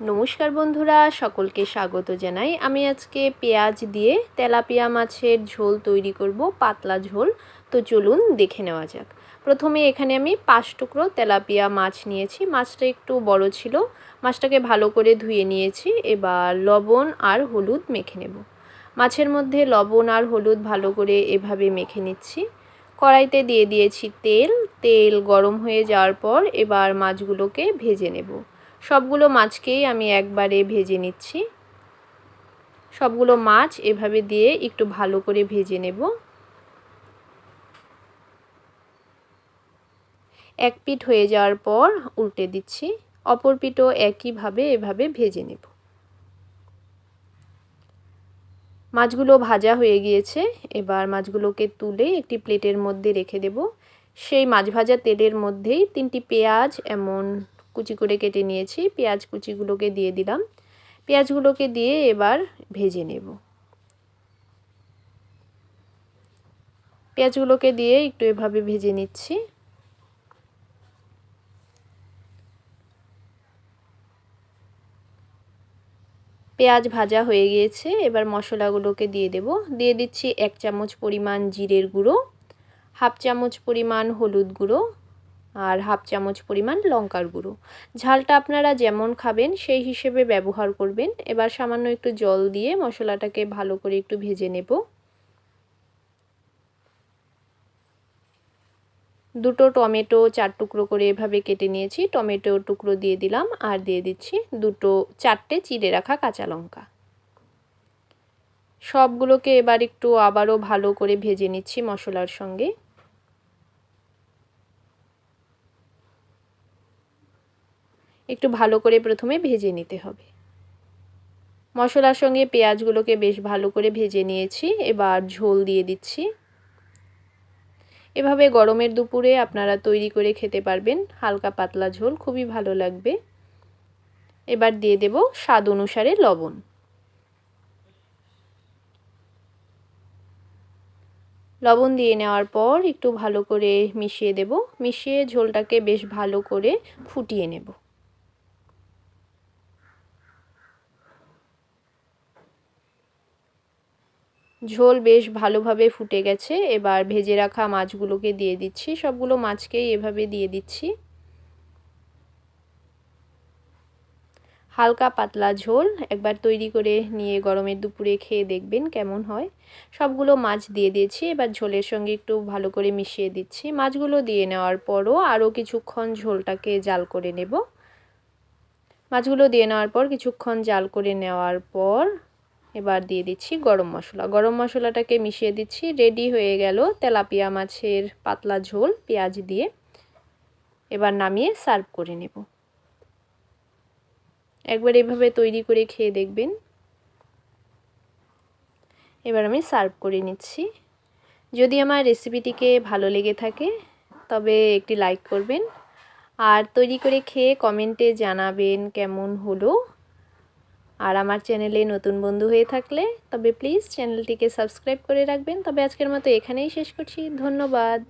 নমস্কার বন্ধুরা, সকলকে স্বাগত জানাই। আমি আজকে পেঁয়াজ দিয়ে তেলাপিয়া মাছের ঝোল তৈরি করব, পাতলা ঝোল। তো চলুন দেখে নেওয়া যাক। প্রথমে এখানে আমি 5 টুকরো তেলাপিয়া মাছ নিয়েছি। মাছটা একটু বড় ছিল। মাছটাকে ভালো করে ধুয়ে নিয়েছি। এবার লবণ আর হলুদ মেখে নেব। মাছের মধ্যে লবণ আর হলুদ ভালো করে এভাবে মেখে নিচ্ছি। কড়াইতে দিয়ে দিয়েছি তেল। তেল গরম হয়ে যাওয়ার পর এবার মাছগুলোকে ভেজে নেব। সবগুলো মাছকেই আমি একবারে ভেজে নিচ্ছি। সবগুলো মাছ এভাবে দিয়ে একটু ভালো করে ভেজে নেব। এক পিঠ হয়ে যাওয়ার পর উল্টে দিচ্ছি। অপর পিঠও একইভাবে এভাবে ভেজে নেব। মাছগুলো ভাজা হয়ে গিয়েছে। এবার মাছগুলোকে তুলে একটি প্লেটের মধ্যে রেখে দেব। সেই মাছ ভাজা তেলের মধ্যেই 3টি পেঁয়াজ এমন কুচি করে কেটে নিয়েছি। পেঁয়াজ কুচিগুলোকে দিয়ে দিলাম। পেঁয়াজগুলোকে দিয়ে এবার ভেজে নেব। পেঁয়াজগুলোকে দিয়ে একটু এভাবে ভেজে নিচ্ছি। পেঁয়াজ ভাজা হয়ে গিয়েছে। এবার মশলাগুলোকে দিয়ে দেব। দিয়ে দিচ্ছি 1 চামচ পরিমাণ জিরের গুঁড়ো, হাফ চামচ পরিমাণ হলুদ গুঁড়ো আর হাফ চামচ পরিমাণ লঙ্কার গুঁড়ো। ঝালটা আপনারা যেমন খাবেন সেই হিসেবে ব্যবহার করবেন। এবার সামান্য একটু জল দিয়ে মশলাটাকে ভালো করে একটু ভেজে নেব। দুটো টমেটো 4 টুকরো করে এভাবে কেটে নিয়েছি। টমেটো টুকরো দিয়ে দিলাম আর দিয়ে দিচ্ছি 4টে চিড়ে রাখা কাঁচা লঙ্কা। সবগুলোকে এবার একটু আবারও ভালো করে ভেজে নিচ্ছি মশলার সঙ্গে। একটু ভালো করে প্রথমে ভেজে নিতে হবে। মশলার সঙ্গে পেঁয়াজগুলোকে বেশ ভালো করে ভেজে নিয়েছি। এবার ঝোল দিয়ে দিচ্ছি। এভাবে গরমের দুপুরে আপনারা তৈরি করে খেতে পারবেন। হালকা পাতলা ঝোল, খুবই ভালো লাগবে। এবার দিয়ে দেব স্বাদ অনুসারে লবণ। লবণ দিয়ে নেওয়ার পর একটু ভালো করে মিশিয়ে দেব। মিশিয়ে ঝোলটাকে বেশ ভালো করে ফুটিয়ে নেব। ঝোল বেশ ভালোভাবে ফুটে গেছে। এবার ভেজে রাখা মাছগুলোকে দিয়ে দিচ্ছি। সবগুলো মাছকেই এভাবে দিয়ে দিচ্ছি। হালকা পাতলা ঝোল একবার তৈরি করে নিয়ে গরমের দুপুরে খেয়ে দেখবেন কেমন হয়। সবগুলো মাছ দিয়ে দিয়েছি। এবার ঝোলের সঙ্গে একটু ভালো করে মিশিয়ে দিচ্ছি। মাছগুলো দিয়ে নেওয়ার পরও আরও কিছুক্ষণ ঝোলটাকে জাল করে নেব। মাছগুলো দিয়ে নেওয়ার পর কিছুক্ষণ জাল করে নেওয়ার পর এবার দিয়ে দিচ্ছি গরম মশলা। গরম মশলাটাকে মিশিয়ে দিচ্ছি। রেডি হয়ে গেল তেলাপিয়া মাছের পাতলা ঝোল পেঁয়াজ দিয়ে। এবার নামিয়ে সার্ভ করে নেব। একবার এভাবে তৈরি করে খেয়ে দেখবেন। এবার আমি সার্ভ করে নিচ্ছি। যদি আমার রেসিপিটিকে ভালো লেগে থাকে তবে একটি লাইক করবেন আর তৈরি করে খেয়ে কমেন্টে জানাবেন কেমন হলো। আর আমার চ্যানেলে নতুন বন্ধু হয়ে থাকলে তবে প্লিজ চ্যানেলটিকে সাবস্ক্রাইব করে রাখবেন। তবে আজকের মতো এখানেই শেষ করছি। ধন্যবাদ।